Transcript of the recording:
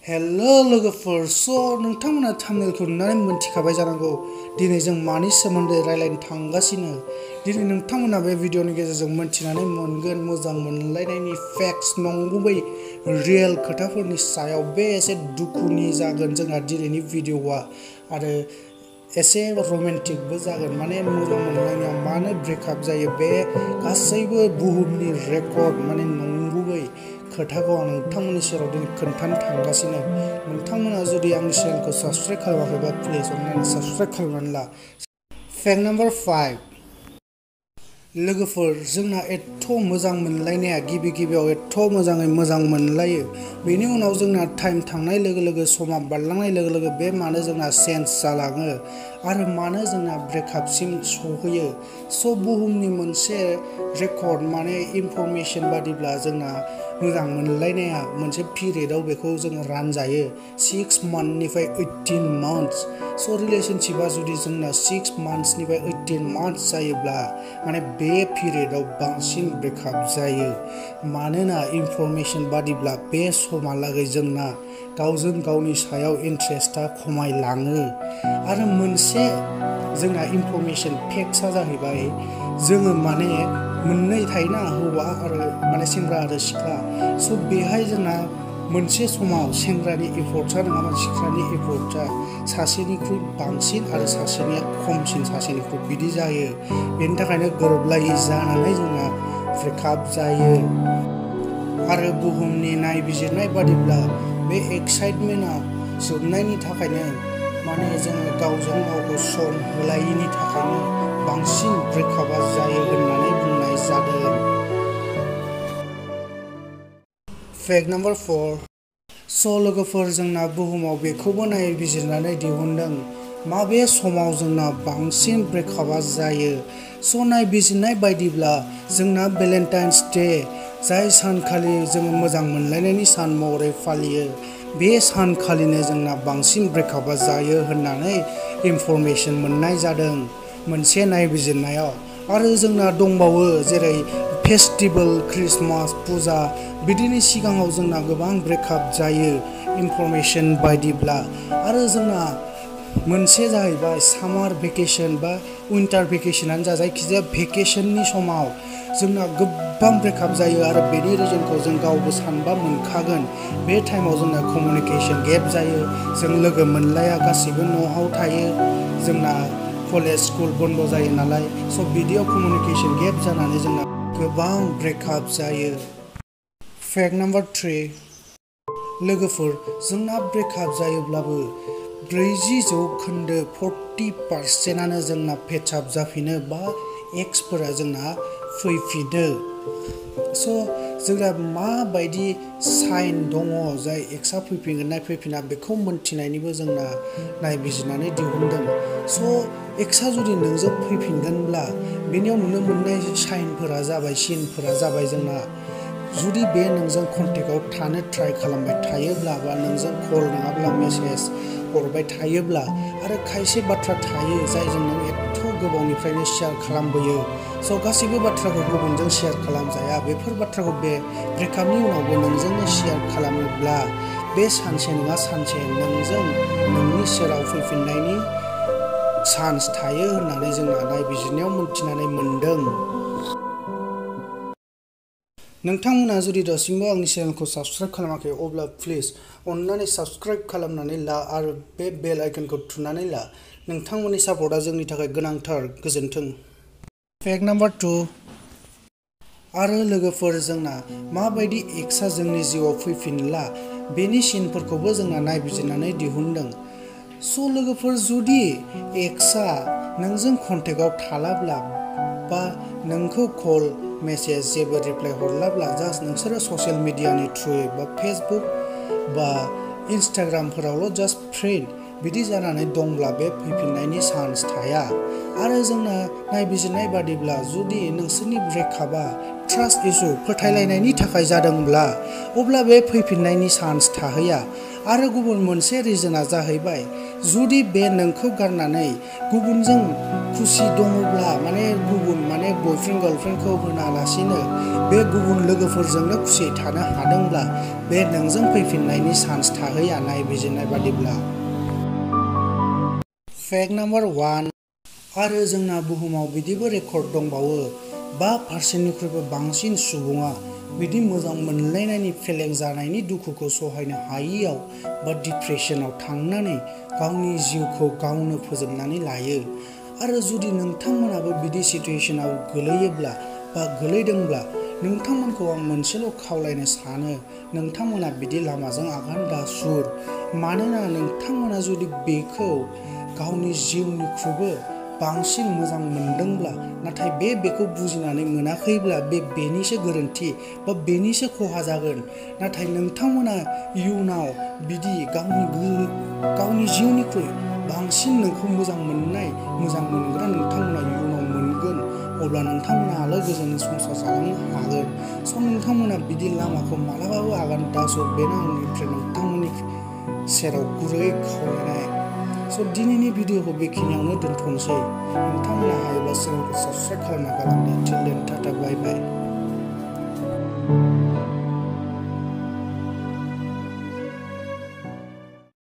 Hello लोगोफोर नोंथांमोना थाम्बनेलखौ नुनानै मोनथिखाबाय जानांगौ दिनै जों मानि सोमोन्दै रायलायनो थांगासिनो। दिनै नोंथांमोना बे भिडिअनि गेजेरजों मोनथिनानै मोनगोन मोजां मोनलायनायनि फेक्ट्स नंगुबै रियेल खोथाफोरनि सायाव। बे एसे दुखुनि जागोन जोंना दिनैनि भिडिअआ आरो एसे रमान्टिकबो जागोन, माने मोजां मोनलायनायाव मानो ब्रेकआप जायो बे गासैबो बुहुमनि रेकर्ड माने नंगुबै खोथाखौ आं नोंथांमोननि सेराव दिनै खोन्थानो थांगासिनो। नोंथांमोना जुदि आंनि चेनेलखौ साबस्क्राइब खालामाखैबा प्लिज अननानै साबस्क्राइब खालामनानै ला। फेक्ट नाम्बार 5 लोगोफोर, जोंना एथ' मोजां मोनलायनाया गिबियाव एथ' मोजाङै मोजां मोनलायो, बेनि उनाव जोंना टाइम थांनाय लोगो लोगो समा बारलांनाय लोगो लोगो बे मानो जोंना चेन्ज जालाङो आरो मानो जोंना ब्रेकआपसिम सहैयो। बुहुमनि मोनसे रेकर्ड माने इनफरमेसन बादिब्ला जोंना मोजां मोनलायनाया मोनसे पिरियडआव बेखौ जोङो रानजायो 6 मान्थनिफ्राय 18 मान्थ्स। रिलेशनशिपआ जुदि जोंना 6 मान्थ्सनिफ्राय 18 मान्थ्स जायोब्ला माने बे पिरियडआव बांसिन ब्रेकआप जायो। मानोना इनफरमेसन बादिब्ला बे समहालागै जोंना गावजों गावनि सायाव इन्ट्रेस्टआ खमायलाङो आरो मोनसे जोंना इनफरमेसन फेक्ट्सआ जाहैबाय जोङो माने मोननै थायोना, हौवा आरो माने सेंग्रा आरो सिख्ला। बेहाय जोंना मोनसे समाव सेंग्रानि एफर्टसा नङाबा सिख्लानि एफर्टसा सासेनिख्रुइ बांसिन आरो सासेनिया खमसिन सासेनिख्रुइ बिदि जायो। बेनि थाखायनो गोरोबलायि जानानै जोंना ब्रेकआप जायो। आरो बुहुमनि नायबिजिरनाय बादिब्ला बे एक्साइटमेन्टआ जोबनायनि थाखायनो माने जोङो गावजों गावखौ सम होलायिनि थाखायनो बांसिन ब्रेकआपआ जायो होननानै बुंनाय जादों। फेक्ट नाम्बार 4 लोगोफोर, जोंना बुहुमाव बेखौबो नायबिजिरनानै दिहुनदों माबे समाव जोंना बांसिन ब्रेकआपआ जायो। नायबिजिरनाय बायदिब्ला जोंना भेलेन्टाइन्स डे, जाय सानखालि जोङो मोजां मोनलायनायनि सान महरै फालियो, बे सानखालिनो जोंना बांसिन ब्रेकआपआ जायो होननानै इनफरमेसन मोननाय जादों मोनसे नायबिजिरनायाव। आरो जोंना दंबावो जेरै फेस्टिभेल, ख्रिस्टमास, फुजा, बिदिनि सिगाङाव जोंना गोबां ब्रेकआप जायो इनफरमेसन बायदिब्ला। आरो जोंना मोनसे जाहैबाय सामार भेकेसन बा उइन्टार भेकेसनानो जा, जायखिजाया भेकेसननि समाव जोंना गोबां ब्रेकआप जायो आरो बेनि रिजनखौ जों गावबो सानबा मोनखागोन। बे टाइमाव जोंना कमिउनिकेसन गेप जायो, जों लोगो मोनलाया, गासैबो न'आव थायो, जोंना कलेज स्कुल बन्द जायो नालाय। बिदियाव कमिउनिकेसन गेप जानानै जोंना गोबां ब्रेकआप जायो। फेक्ट नाम्बार 3 लोगोफोर, जोंना ब्रेकआप जायोब्लाबो 40% जोंना पेचआप जाफिनो बा एक्सफोरा जोंना फैफिनो। जोंना माबायदि साइन दङ जाय एक्सआ फैफिनगोन ना फैफिना बेखौ मोनथिनायनिबो जोंना नायबिजिरनानै दिहुनदों। एक्सआ जुदि नोंजों फैफिनगोनब्ला बेनियाव नुनो मोननाय साइनफोरा जाबाय, सिनफोरा जाबाय जोंना जुदि बे नोंजों कन्टेक्टआव थानो ट्राइ खालामबाय थायोब्ला बा नोंजों कल नङाब्ला मेसेज हरबाय थायोब्ला, आरो खायसे बाथ्रा थायो जायजों नों एथ' गोबावनिफ्रायनो शेयार खालामबोयो। गासैबो बाथ्राखौ गुबुनजों शेयार खालामजाया। बेफोर बाथ्राखौ बे ब्रेकआपनि उनावबो नोंजोंनो शेयार खालामोब्ला बे सानसे नङा सानसे नोंजों नोंनि सेराव फैफिननायनि चान्स थायो होननानै जोंना नायबिजिरनायाव मोनथिनानै मोनदों। नोंथांमोना जुदि दासिमबो आंनि चेनेलखौ साबस्क्राइब खालामाखै अब्ला प्लिज अननानै साबस्क्राइब खालामनानै ला आरो बे बेल आइकनखौ थुनानै ला। नोंथांमोननि सापर्टआ जोंनि थाखाय गोनांथार। गोजोन्थों। फेक्ट नाम्बार 2 आरो लोगोफोर, जोंना माबायदि एक्सआ जोंनि जिउआव फैफिनला बेनि सिनफोरखौबो जोंना नायबिजिरनानै दिहुनदों। लोगोफोर, जुदि एक्सआ नोंजों कन्टेक्टआव थालाब्ला बा नोंखौ कल मेसेज जेबो रिप्लाइ हरलाब्ला, जास्ट नोंसोरो ससियेल मिडियानि थ्रुयै बा फेसबुक बा इन्स्टाग्रामफोरावल' जास्ट फ्रेन्ड बिदि जानानै दंब्ला बे फैफिननायनि चान्स थाया। आरो जोंना नायबिजिरनाय बादिब्ला जुदि नोंसोरनि ब्रेकआपआ ट्रास्ट इसु, फोथायलायनायनि थाखाय जादोंब्ला, अब्ला बे फैफिननायनि चान्स थाहैया। आरो गुबुन मोनसे रिजोना जाहैबाय जुदि बे नोंखौ गारनानै गुबुनजों खुसि दङब्ला गुबुन बयफ्रेन्ड गार्लफ्रेन्डखौ होनालासिनो बे गुबुन लोगोफोरजोंनो खुसियै थानो हादोंब्ला बे नोंजों फैफिननायनि चान्स थाहैया नायबिजिरनाय बादिब्ला। फेक्ट नाम्बार 1 आरो जोंना बुहुमाव बिदिबो रेकर्ड दंबावो 5%निख्रुइबो बांसिन सुबुङा बिदि मोजां मोनलायनायनि फेलें जानायनि दुखुखौ सहायनो हायियाव डिप्रेसनाव थांनानै गावनि जिउखौ गावनो फोजोबनानै लायो। आरो जुदि नोंथांमोनाबो बिदि सिचुएशनाव गोलैयोब्ला गोलैदोंब्ला नोंथांमोनखौ आं मोनसेल' खावलायनो सानो नोंथांमोना बिदि लामाजों आगान दासुर। मानोना नोंथांमोना जुदि बेखौ गावनि जिउनिख्रुइबो बांसिन मोजां मोनदोंब्ला नाथाय बेखौ बुजिनानै मोनाखैब्ला बेनिसो गोरोन्थि बेनिसो खहा जागोन। नाथाय नोंथांमोना इयुनाव बिदि गावनि जिउनिख्रुइ बांसिन नोंखौ मोजां मोनग्रा नोंथांमोना इयुनाव मोनगोन अब्ला नोंथांमोना आलो गोजोनै संसार जालांनो हागोन। नोंथांमोना बिदि लामाखौ मालाबाबो आगान दासुर बेनो आंनिफ्राय नोंथांमोननि सेराव गुरै खावलायनाय। दिनैनि भिडिअखौ बेखिनियावनो दोनथ'नोसै। नोंथांमोना हायोब्ला चेनेलखौ साबस्क्राइब खालामना गालांदो। टिल देन टाटा बाय बाय।